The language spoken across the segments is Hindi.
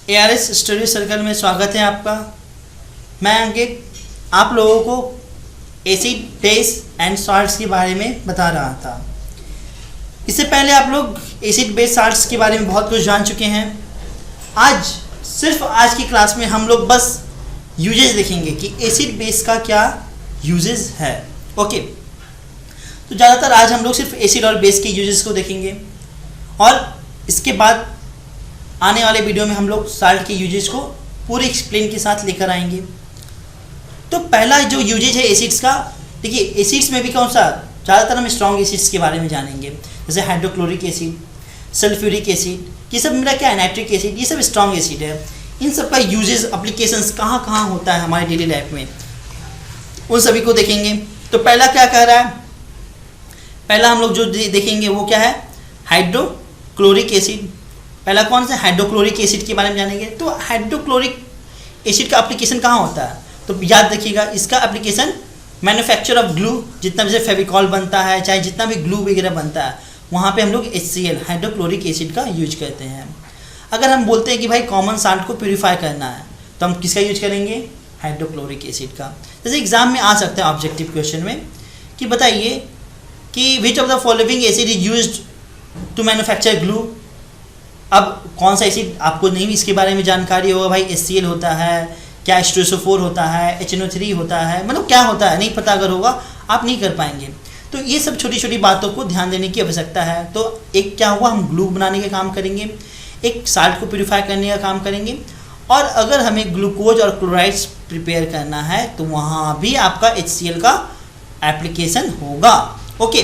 ARS स्टडी सर्कल में स्वागत है आपका। मैं अंकित आप लोगों को एसिड, बेस एंड सॉल्ट्स के बारे में बता रहा था। इससे पहले आप लोग एसिड, बेस, सॉल्ट्स के बारे में बहुत कुछ जान चुके हैं। आज की क्लास में हम लोग बस यूजेस देखेंगे कि एसिड बेस का क्या यूजेस है। ओके, तो ज़्यादातर आज हम लोग सिर्फ एसिड और बेस के यूजेस को देखेंगे और इसके बाद आने वाले वीडियो में हम लोग साल्ट के यूजेस को पूरे एक्सप्लेन के साथ लेकर आएंगे। तो पहला जो यूजेज है एसिड्स का, देखिए एसिड्स में भी कौन सा, ज़्यादातर हम स्ट्रॉन्ग एसिड्स के बारे में जानेंगे, जैसे हाइड्रोक्लोरिक एसिड, सल्फ्यूरिक एसिड, ये सब मेरा क्या है, नाइट्रिक एसिड, ये सब स्ट्रॉन्ग एसिड है। इन सब का यूजेस, एप्लीकेशंस कहाँ कहाँ होता है हमारे डेली लाइफ में, उन सभी को देखेंगे। तो पहला क्या कह रहा है, पहला हम लोग जो देखेंगे वो क्या है, हाइड्रोक्लोरिक एसिड। पहला कौन सा, हाइड्रोक्लोरिक एसिड के बारे में जानेंगे। तो हाइड्रोक्लोरिक एसिड का एप्लीकेशन कहाँ होता है, तो याद रखिएगा इसका एप्लीकेशन मैन्युफैक्चर ऑफ ग्लू, जितना भी फेविकॉल बनता है, चाहे जितना भी ग्लू वगैरह बनता है, वहाँ पे हम लोग HCl हाइड्रोक्लोरिक एसिड का यूज करते हैं। अगर हम बोलते हैं कि भाई कॉमन साल्ट को प्यूरीफाई करना है, तो हम किसका यूज करेंगे, हाइड्रोक्लोरिक एसिड का। जैसे एग्जाम में आ सकता है ऑब्जेक्टिव क्वेश्चन में कि बताइए कि which of the following acid is used to manufacture glue. अब कौन सा एसिड आपको नहीं इसके बारे में जानकारी होगा, भाई HCl होता है क्या, H2SO4 होता है, HNO3 होता है, मतलब क्या होता है नहीं पता अगर होगा आप नहीं कर पाएंगे। तो ये सब छोटी छोटी बातों को ध्यान देने की आवश्यकता है। तो एक क्या हुआ, हम ग्लू बनाने का काम करेंगे, एक साल्ट को प्यूरीफाई करने का काम करेंगे, और अगर हमें ग्लूकोज और क्लोराइड्स प्रिपेयर करना है तो वहाँ भी आपका HCl का एप्लीकेशन होगा। ओके,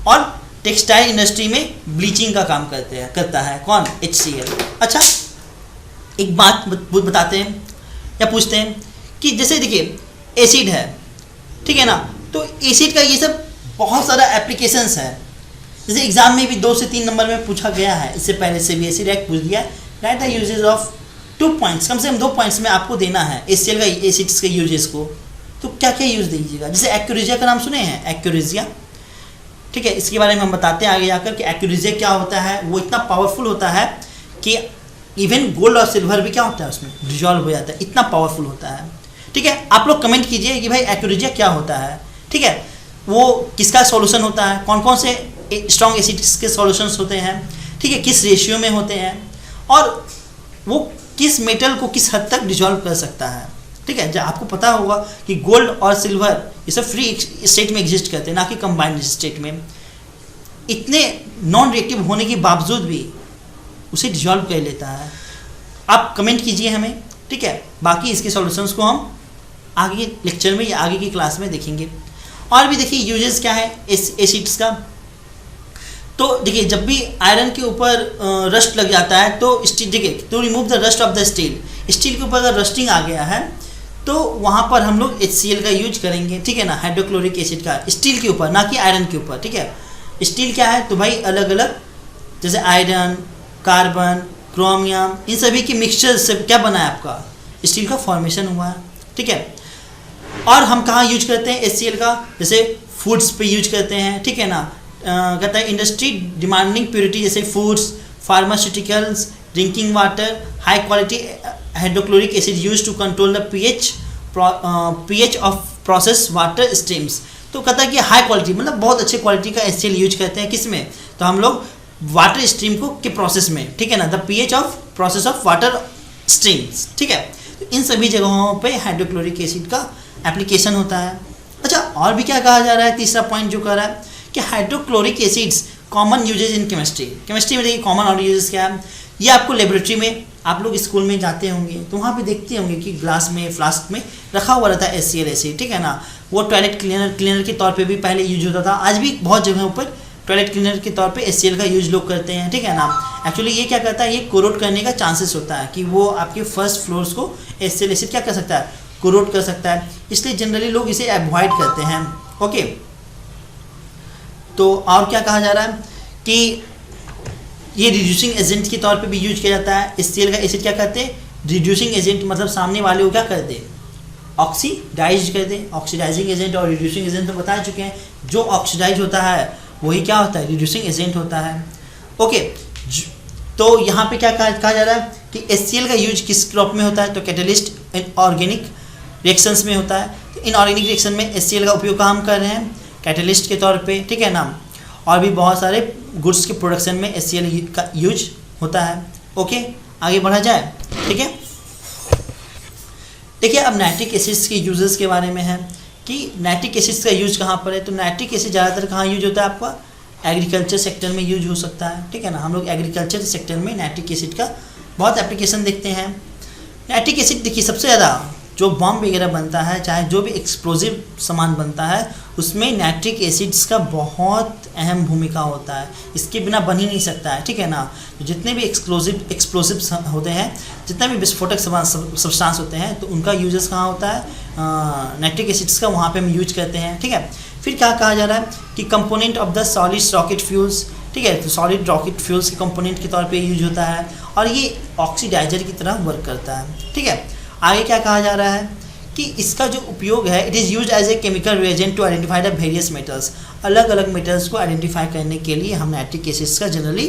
और टेक्सटाइल इंडस्ट्री में ब्लीचिंग का काम करता है कौन, HCl। अच्छा, एक बात बताते हैं या पूछते हैं कि जैसे देखिए एसिड है, ठीक है ना, तो एसिड का ये सब बहुत सारा एप्लीकेशंस है। जैसे एग्जाम में भी 2 से 3 नंबर में पूछा गया है, इससे पहले से भी ऐसे डायरेक्ट पूछ दिया, write the usages of 2 points, कम से कम 2 पॉइंट्स में आपको देना है HCl का, एसिड्स के यूजेस को। तो क्या क्या यूज दीजिएगा, जैसे एक्यूरेजिया का नाम सुने हैं, एक्यूरेजिया, ठीक है, इसके बारे में हम बताते हैं आगे जाकर कि एक्यूरेजिया क्या होता है। वो इतना पावरफुल होता है कि इवन गोल्ड और सिल्वर भी क्या होता है उसमें डिजॉल्व हो जाता है, इतना पावरफुल होता है। ठीक है, आप लोग कमेंट कीजिए कि भाई एक्यूरेजिया क्या होता है, ठीक है, वो किसका सॉल्यूशन होता है, कौन कौन से स्ट्रॉन्ग एसिड्स के सॉल्यूशंस होते हैं, ठीक है, किस रेशियो में होते हैं, और वो किस मेटल को किस हद तक डिजॉल्व कर सकता है। ठीक है, जब आपको पता होगा कि गोल्ड और सिल्वर ये सब फ्री स्टेट में एग्जिस्ट करते हैं, ना कि कंबाइंड स्टेट में। इतने नॉन रिएक्टिव होने के बावजूद भी उसे डिजॉल्व कर लेता है। आप कमेंट कीजिए हमें, ठीक है, बाकी इसके सॉल्यूशंस को हम आगे लेक्चर में या आगे की क्लास में देखेंगे। और भी देखिए यूजेस क्या है एसिड्स का। तो देखिए जब भी आयरन के ऊपर रस्ट लग जाता है तो स्टील, देखिए to remove the rust of the steel, steel के ऊपर अगर रस्टिंग आ गया है तो वहाँ पर हम लोग HCl का यूज करेंगे, ठीक है ना, हाइड्रोक्लोरिक एसिड का, स्टील के ऊपर, ना कि आयरन के ऊपर। ठीक है, स्टील क्या है, तो भाई अलग अलग, जैसे आयरन, कार्बन, क्रोमियम, इन सभी की मिक्सचर से क्या बना है आपका स्टील का फॉर्मेशन हुआ है। ठीक है, और हम कहाँ यूज करते हैं HCl का, जैसे फूड्स पे यूज करते हैं, ठीक है ना, कहता है इंडस्ट्री डिमांडिंग प्योरिटी, जैसे foods, pharmaceuticals, drinking water, high quality hydrochloric acid use to control the pH of process water streams. तो कहता है कि हाई क्वालिटी मतलब बहुत अच्छे क्वालिटी का HCl यूज करते हैं, किस में, तो हम लोग वाटर स्ट्रीम को के प्रोसेस में, ठीक है ना, the pH of process of water streams. ठीक है, तो इन सभी जगहों पे हाइड्रोक्लोरिक एसिड का एप्लीकेशन होता है। अच्छा, और भी क्या कहा जा रहा है, तीसरा पॉइंट जो कह रहा है कि hydrochloric acids common usages in chemistry. Chemistry में देखिए कॉमन और यूजेस क्या है, ये आपको लेबोरेटरी में, आप लोग स्कूल में जाते होंगे तो वहाँ पे देखते होंगे कि ग्लास में, फ्लास्क में रखा हुआ रहता है HCl एसिड, ठीक है ना। वो टॉयलेट क्लीनर के तौर पे भी पहले यूज होता था, आज भी बहुत जगहों पर टॉयलेट क्लीनर के तौर पे HCl का यूज लोग करते हैं, ठीक है ना। एक्चुअली ये क्या करता है, ये कोरोड करने का चांसेस होता है कि वो आपके फर्स्ट फ्लोर्स को HCl एसिड क्या कर सकता है, कोरोड कर सकता है, इसलिए जनरली लोग इसे अवॉइड करते हैं। ओके, तो और क्या कहा जा रहा है कि ये रिड्यूसिंग एजेंट के तौर पे भी यूज किया जाता है। HCl का एसिड क्या करते हैं, रिड्यूसिंग एजेंट, मतलब सामने वाले को क्या कर दे, ऑक्सीडाइज कर दे। ऑक्सीडाइजिंग एजेंट और रिड्यूसिंग एजेंट तो बता चुके हैं, जो ऑक्सीडाइज होता है वही क्या होता है, रिड्यूसिंग एजेंट होता है। ओके, तो यहाँ पे क्या कहा जा रहा है कि HCl का यूज किस क्रॉप में होता है, तो कैटलिस्ट इन ऑर्गेनिक रिएक्शंस में होता है। तो इनऑर्गेनिक रिएक्शन में HCl का उपयोग हम कर रहे हैं कैटलिस्ट के तौर पे, ठीक है ना। और भी बहुत सारे गुड्स के प्रोडक्शन में HCl का यूज होता है। ओके, आगे बढ़ा जाए, ठीक है। देखिए अब नाइट्रिक एसिड्स के यूजेस के बारे में है कि नाइट्रिक एसिड्स का यूज कहाँ पर है। तो नाइट्रिक एसिड ज़्यादातर कहाँ यूज होता है, आपका एग्रीकल्चर सेक्टर में यूज हो सकता है, ठीक है ना। हम लोग एग्रीकल्चर सेक्टर में नाइट्रिक एसिड का बहुत एप्लीकेशन देखते हैं। नाइट्रिक एसिड देखिए सबसे ज़्यादा जो बम वगैरह बनता है, चाहे जो भी एक्सप्लोजिव सामान बनता है, उसमें नाइट्रिक एसिड्स का बहुत अहम भूमिका होता है। इसके बिना बन ही नहीं सकता है, ठीक है ना। तो जितने भी एक्सप्लोसिव होते हैं, जितना भी विस्फोटक सब्सटेंस होते हैं, तो उनका यूजेस कहाँ होता है, नाइट्रिक एसिड्स का, वहाँ पे हम यूज करते हैं, ठीक है। फिर क्या कहा जा रहा है कि component of the solid rocket fuels, ठीक है। तो सॉलिड रॉकेट फ्यूल्स के कंपोनेंट के तौर पे यूज होता है और ये ऑक्सीडाइजर की तरह वर्क करता है, ठीक है। आगे क्या कहा जा रहा है कि इसका जो उपयोग है, it is use as a chemical reagent to identify the various metals. अलग अलग मेटल्स को आइडेंटिफाई करने के लिए हम नाइट्रिक एसिड्स का जनरली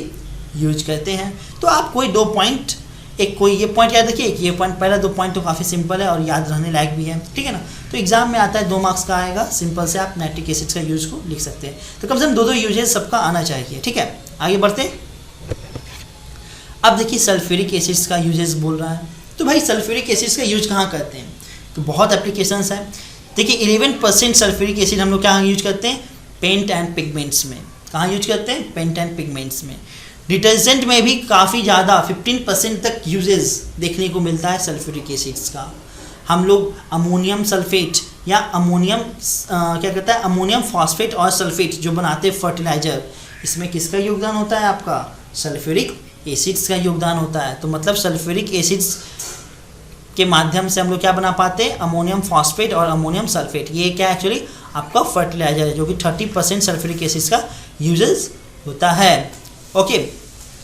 यूज करते हैं। तो आप कोई दो पॉइंट, एक कोई ये पॉइंट याद रखिए कि ये पॉइंट, पहला दो पॉइंट तो काफ़ी सिंपल है और याद रहने लायक भी है, ठीक है ना। तो एग्जाम में आता है 2 मार्क्स का आएगा, सिंपल से आप नाइट्रिक एसिड्स का यूज को लिख सकते हैं। तो कम से कम 2 यूजेज सबका आना चाहिए, ठीक है। आगे बढ़ते हैं। अब देखिए सल्फ्यूरिक एसिड्स का यूजेस बोल रहा है। तो भाई सल्फ्यूरिक एसिड्स का यूज कहाँ करते हैं, तो बहुत एप्लीकेशंस हैं। देखिए 11% सल्फ्यूरिक एसिड हम लोग कहाँ यूज करते हैं, पेंट एंड पिगमेंट्स में। कहाँ यूज करते हैं, पेंट एंड पिगमेंट्स में। डिटर्जेंट में भी काफ़ी ज़्यादा 15% तक यूजेस देखने को मिलता है सल्फ्यूरिक एसिड्स का। हम लोग अमोनियम सल्फेट या क्या कहता है, अमोनियम फॉस्फेट और सल्फेट जो बनाते हैं फर्टिलाइजर, इसमें किसका योगदान होता है, आपका सल्फ्यूरिक एसिड्स का योगदान होता है। तो मतलब सल्फ्यूरिक एसिड्स के माध्यम से हम लोग क्या बना पाते हैं, अमोनियम फॉस्फेट और अमोनियम सल्फेट। ये क्या एक्चुअली आपका फर्टिलाइजर है, जो कि 30% सल्फ्यूरिक एसिड्स का यूजेस होता है। ओके,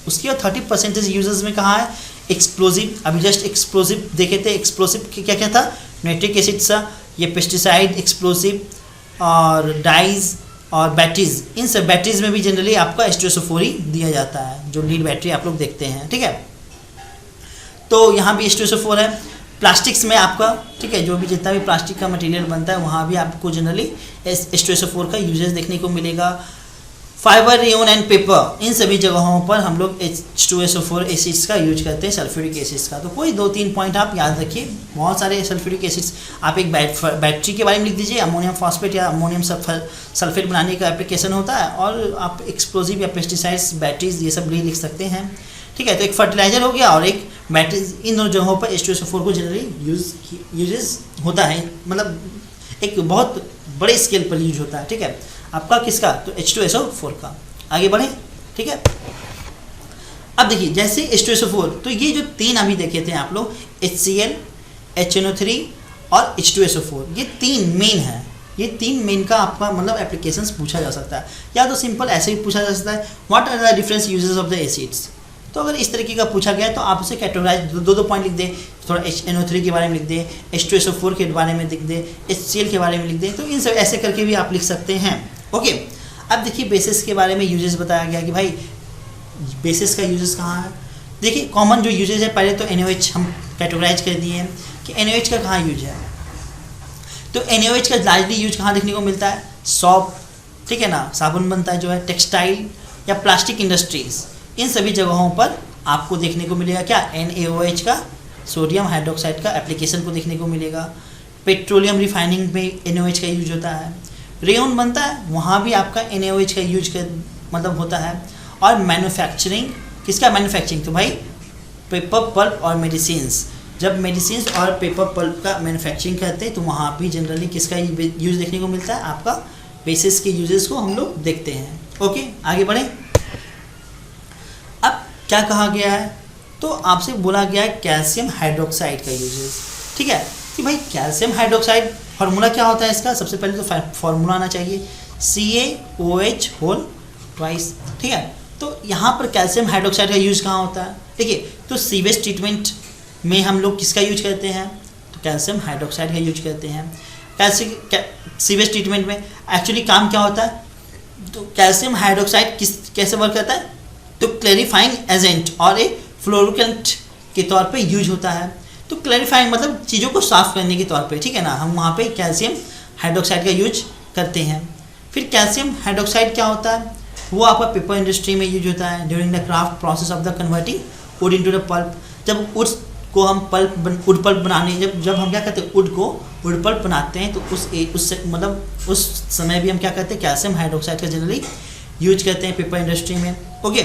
उसके बाद 30% यूजेस में कहाँ है, एक्सप्लोजिव। अभी जस्ट एक्सप्लोजिव देखे थे, एक्सप्लोजिव क्या क्या था, नाइट्रिक एसिड सा, ये पेस्टिसाइड, एक्सप्लोजिव और डाइज और बैटरीज। इन सब बैटरीज में भी जनरली आपका H2SO4 ही दिया जाता है, जो लीड बैटरी आप लोग देखते हैं, ठीक है। तो यहाँ भी H2SO4 है। प्लास्टिक्स में आपका, ठीक है, जो भी जितना भी प्लास्टिक का मटेरियल बनता है, वहाँ भी आपको जनरली H2SO4 का यूजेस देखने को मिलेगा। फाइबर, रेयन एंड पेपर, इन सभी जगहों पर हम लोग H2SO4 एसिड्स का यूज करते हैं, सल्फ्यूरिक एसिड्स का। तो कोई 2-3 पॉइंट आप याद रखिए, बहुत सारे सल्फ्यूरिक एसिड्स। आप एक बैटरी के बारे में लिख दीजिए, अमोनियम फॉस्फेट या अमोनियम सल्फेट बनाने का एप्लीकेशन होता है, और आप एक्सप्लोजिव या पेस्टिसाइड्स, बैटरीज, ये सब भी लिख सकते हैं, ठीक है। तो एक फर्टिलाइजर हो गया और एक बैटरीज। इन दोनों जगहों पर H2SO4 को जनरली यूजेस होता है, मतलब एक बहुत बड़े स्केल पर यूज होता है, ठीक है। आपका किसका, तो H2SO4 का। आगे बढ़े, ठीक है। अब देखिए जैसे H2SO4, तो ये जो 3 अभी देखे थे आप लोग, HCl, HNO3 और H2SO4, ये 3 मेन है। ये 3 मेन का आपका मतलब एप्लीकेशंस पूछा जा सकता है, या तो सिंपल ऐसे भी पूछा जा सकता है, what are the difference uses of the acids. तो अगर इस तरीके का पूछा गया तो आप उसे कैटेगराइज 2-2 पॉइंट लिख दें, थोड़ा HNO3 के बारे में लिख दें, H2SO4 के बारे में लिख दें, HCl के बारे में लिख दें। तो इन सब ऐसे करके भी आप लिख सकते हैं। ओके, अब देखिए बेसिस के बारे में यूजेस बताया गया कि भाई बेसिस का यूजेस कहाँ है। देखिए कॉमन जो यूजेस है, पहले तो NaOH हम कैटेगराइज कर दिए हैं कि NaOH का कहाँ यूज है। तो NaOH का लार्जली यूज कहाँ देखने को मिलता है, सॉप, ठीक है ना, साबुन बनता है जो है, टेक्सटाइल या प्लास्टिक इंडस्ट्रीज, इन सभी जगहों पर आपको देखने को मिलेगा क्या, NaOH का, सोडियम हाइड्रोक्साइड का एप्लीकेशन को देखने को मिलेगा। पेट्रोलियम रिफाइनिंग में NaOH का यूज होता है। रेयन बनता है, वहाँ भी आपका NaOH का यूज मतलब होता है। और मैन्युफैक्चरिंग, किसका मैन्युफैक्चरिंग, तो भाई पेपर पल्प और मेडिसिन्स। जब मेडिसिन्स और पेपर पल्प का मैन्युफैक्चरिंग करते हैं तो वहाँ भी जनरली किसका यूज देखने को मिलता है, आपका बेसिस के यूजेस को हम लोग देखते हैं। ओके, आगे बढ़ें। अब क्या कहा गया है, तो आपसे बोला गया है कैल्शियम हाइड्रोक्साइड का यूजेस, ठीक है, कि भाई कैल्शियम हाइड्रोक्साइड फार्मूला क्या होता है इसका। सबसे पहले तो फार्मूला आना चाहिए CaOH होल ट्वाइस, ठीक है। तो यहाँ पर कैल्शियम हाइड्रोक्साइड का यूज कहाँ होता है, देखिए, तो सीवेज ट्रीटमेंट में हम लोग किसका यूज करते हैं, तो कैल्शियम हाइड्रोक्साइड का यूज करते हैं। सीवेज ट्रीटमेंट में एक्चुअली काम क्या होता है, तो कैल्शियम हाइड्रोक्साइड कैसे वर्क करता है, तो क्लैरिफाइंग एजेंट और ए फ्लोरोकेंट के तौर पे यूज होता है। तो क्लैरिफाइंग मतलब चीज़ों को साफ करने के तौर पे, ठीक है ना, हम वहाँ पे कैल्शियम हाइड्रोक्साइड का यूज करते हैं। फिर कैल्शियम हाइड्रोक्साइड क्या होता है, वो आपका पेपर इंडस्ट्री में यूज होता है during the craft process of the converting would into the pulp. जब वुड को हम वुड पल्प बनाने जब हम क्या करते हैं, वुड पल्प बनाते हैं, तो उस समय भी हम क्या करते हैं, कैल्शियम हाइड्रोक्साइड का जनरली यूज करते हैं पेपर इंडस्ट्री में। ओके,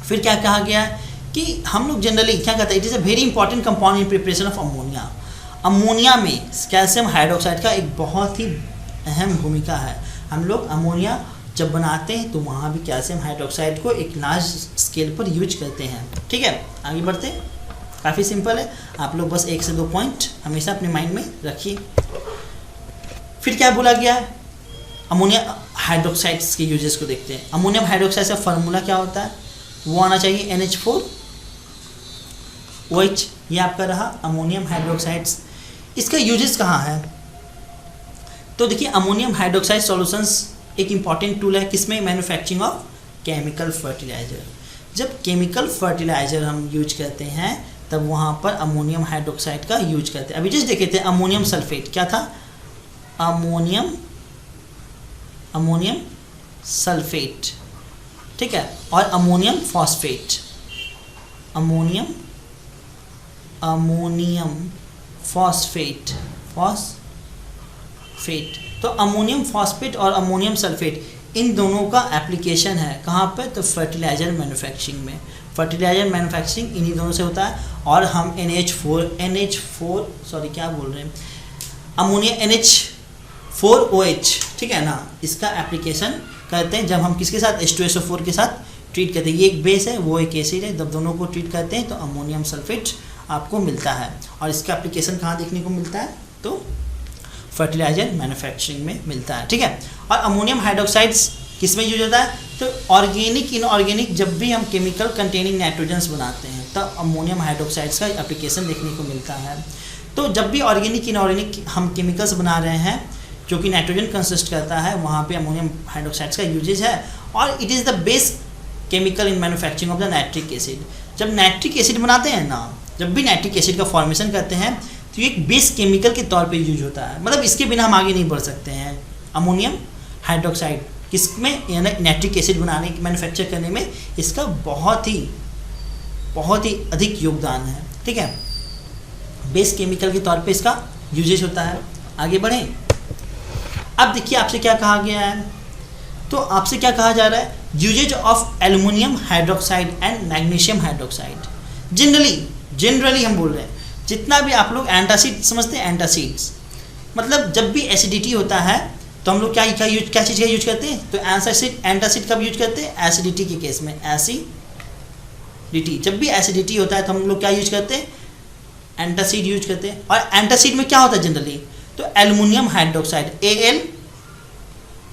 फिर क्या कहा गया है कि हम लोग जनरली क्या करते हैं, it is a very important compound in preparation of ammonia. Ammonia में कैल्शियम हाइड्रोक्साइड का एक बहुत ही अहम भूमिका है। हम लोग अमोनिया जब बनाते हैं तो वहाँ भी कैल्शियम हाइड्रोक्साइड को एक लार्ज स्केल पर यूज करते हैं। ठीक है, आगे बढ़ते हैं। काफ़ी सिंपल है, आप लोग बस 1 से 2 पॉइंट हमेशा अपने माइंड में रखिए। फिर क्या बोला गया है, अमोनिया हाइड्रोक्साइड्स के यूजेस को देखते हैं। अमोनियम हाइड्रोक्साइड का फार्मूला क्या होता है, वो आना चाहिए NH4OH, ये आपका रहा अमोनियम हाइड्रोक्साइड्स। इसका यूजेस कहाँ है, तो देखिए अमोनियम हाइड्रोक्साइड सॉल्यूशंस एक इम्पॉर्टेंट टूल है किसमें, मैन्युफैक्चरिंग ऑफ केमिकल फर्टिलाइजर। जब केमिकल फर्टिलाइजर हम यूज करते हैं तब वहाँ पर अमोनियम हाइड्रोक्साइड का यूज करते हैं। अभी जस्ट देखे थे अमोनियम सल्फेट, क्या था, अमोनियम सल्फेट, ठीक है, और अमोनियम फॉस्फेट, अमोनियम फॉस्फेट। तो अमोनियम फॉस्फेट और अमोनियम सल्फेट इन दोनों का एप्लीकेशन है कहाँ पे, तो फर्टिलाइजर मैन्युफैक्चरिंग में। फर्टिलाइजर मैन्युफैक्चरिंग इन्हीं दोनों से होता है। और हम अमोनिया NH4OH, ठीक है ना, इसका एप्लीकेशन करते हैं जब हम किसके साथ, H2SO4 के साथ ट्रीट करते हैं। ये एक बेस है, वो एक एसिड है, जब दोनों को ट्रीट करते हैं तो अमोनियम सल्फेट आपको मिलता है। और इसका एप्लीकेशन कहाँ देखने को मिलता है, तो फर्टिलाइजर मैन्युफैक्चरिंग में मिलता है। ठीक है, और अमोनियम हाइड्रोक्साइड्स किस में यूज होता है, तो ऑर्गेनिक इनऑर्गेनिक जब भी हम केमिकल कंटेनिंग नाइट्रोजन्स बनाते हैं तब अमोनियम हाइड्रोक्साइड्स का एप्लीकेशन देखने को मिलता है। तो जब भी ऑर्गेनिक इनऑर्गेनिक हम केमिकल्स बना रहे हैं जो कि नाइट्रोजन कंसिस्ट करता है, वहाँ पे अमोनियम हाइड्रोक्साइड्स का यूजेज है। और it is the base chemical in manufacturing of the nitric acid. जब नाइट्रिक एसिड बनाते हैं ना, जब भी नाइट्रिक एसिड का फॉर्मेशन करते हैं तो ये एक बेस केमिकल के तौर पे यूज होता है। मतलब इसके बिना हम आगे नहीं बढ़ सकते हैं। अमोनियम हाइड्रोक्साइड किसमें, यानी नाइट्रिक एसिड बनाने मैन्युफैक्चर करने में इसका बहुत ही अधिक योगदान है। ठीक है, बेस केमिकल के तौर पे इसका यूजेज होता है। आगे बढ़ें। अब देखिए आपसे क्या कहा गया है, तो आपसे क्या कहा जा रहा है, uses of aluminium hydroxide and magnesium hydroxide. Generally हम बोल रहे हैं, जितना भी आप लोग एंटासिड समझते हैं, एंटासिड्स मतलब जब भी एसिडिटी होता है तो हम लोग क्या चीज़ का यूज करते हैं, तो एंटासिड कब यूज करते हैं, एसिडिटी के केस में, एसिडिटी। जब भी एसिडिटी होता है तो हम लोग क्या यूज करते हैं, एंटासिड यूज करते हैं। और एंटासिड में क्या होता है जनरली, तो aluminium hydroxide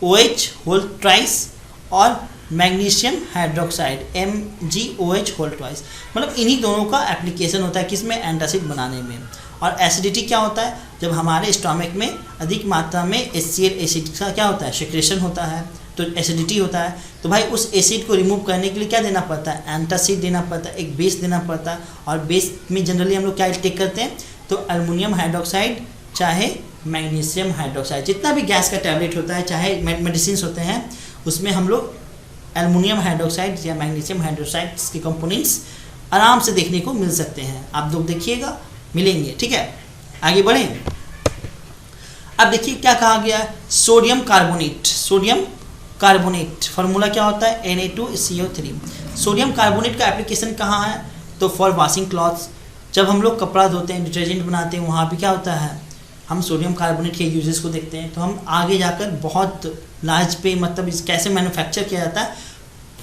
AlOH whole twice और magnesium hydroxide MgOH whole twice. मतलब इन्हीं दोनों का एप्लीकेशन होता है किसमें, एंटासिड बनाने में। और एसिडिटी क्या होता है, जब हमारे स्टोमक में अधिक मात्रा में HCl एसिड का क्या होता है, सेक्रेशन होता है, तो एसिडिटी होता है। तो भाई उस एसिड को रिमूव करने के लिए क्या देना पड़ता है, एंटासिड देना पड़ता है, एक बेस देना पड़ता है। और बेस में जनरली हम लोग क्या टेक करते हैं, तो एल्युमिनियम हाइड्रोक्साइड चाहे मैग्नीशियम हाइड्रोक्साइड, जितना भी गैस का टैबलेट होता है चाहे मेडिसिन होते हैं, उसमें हम लोग एल्युमिनियम हाइड्रोक्साइड या मैग्नीशियम हाइड्रोक्साइड के कंपोनेंट्स आराम से देखने को मिल सकते हैं। आप लोग देखिएगा, मिलेंगे। ठीक है, आगे बढ़ें। अब देखिए क्या कहा गया है, सोडियम कार्बोनेट फार्मूला क्या होता है, Na2CO3। सोडियम कार्बोनेट का एप्लीकेशन कहाँ है, तो फॉर वॉशिंग क्लॉथ्स। जब हम लोग कपड़ा धोते हैं, डिटर्जेंट बनाते हैं, वहाँ भी क्या होता है, हम सोडियम कार्बोनेट के यूजेस को देखते हैं। तो हम आगे जाकर बहुत लार्ज पे मतलब इस कैसे मैन्युफैक्चर किया जाता है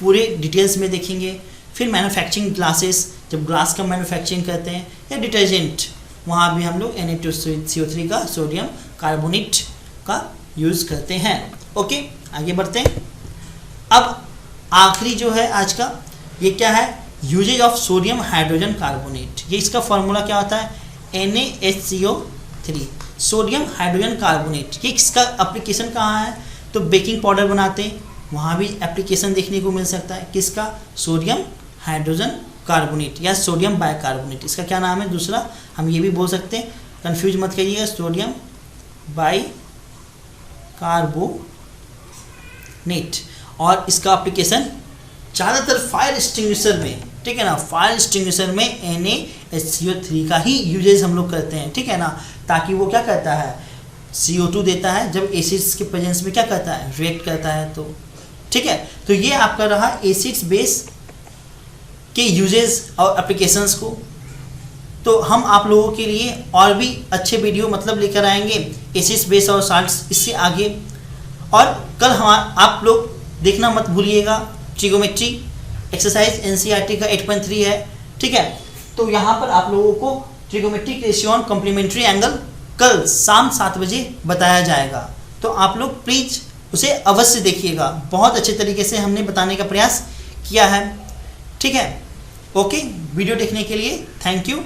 पूरे डिटेल्स में देखेंगे। फिर मैन्युफैक्चरिंग ग्लासेस, जब ग्लास का मैन्युफैक्चरिंग करते हैं, या डिटर्जेंट, वहाँ भी हम लोग Na2CO3 का सोडियम कार्बोनेट का यूज़ करते हैं। ओके, आगे बढ़ते हैं। अब आखिरी जो है आज का, ये क्या है, uses of sodium hydrogen carbonate. ये इसका फॉर्मूला क्या होता है, NaHCO3। सोडियम हाइड्रोजन कार्बोनेट, ये इसका एप्लीकेशन कहाँ है, तो बेकिंग पाउडर बनाते हैं, वहाँ भी एप्लीकेशन देखने को मिल सकता है किसका, सोडियम हाइड्रोजन कार्बोनेट या सोडियम बाइकार्बोनेट, इसका क्या नाम है दूसरा, हम ये भी बोल सकते हैं, कंफ्यूज मत करिएगा, सोडियम बाइकार्बोनेट। और इसका एप्लीकेशन ज़्यादातर फायर एक्सटिंग्विशर में, ठीक है ना, फायर एक्सटिंग्विशर में NaHCO3 का ही यूजेज हम लोग करते हैं, ठीक है ना, ताकि वो क्या करता है, CO2 देता है, जब एसिड्स के प्रेजेंस में क्या करता है, रिएक्ट करता है। तो ठीक है, तो ये आपका रहा एसिड्स बेस के यूजेस और एप्लीकेशंस को। तो हम आप लोगों के लिए और भी अच्छे वीडियो मतलब लेकर आएंगे एसिड्स बेस और साल्ट्स इससे आगे। और कल हम आप लोग देखना मत भूलिएगा, ट्रिगोमेट्री एक्सरसाइज NCERT का 8.3 है, ठीक है। तो यहाँ पर आप लोगों को trigonometric ratio on complementary angle कल शाम 7 बजे बताया जाएगा, तो आप लोग प्लीज़ उसे अवश्य देखिएगा। बहुत अच्छे तरीके से हमने बताने का प्रयास किया है, ठीक है। ओके, वीडियो देखने के लिए थैंक यू।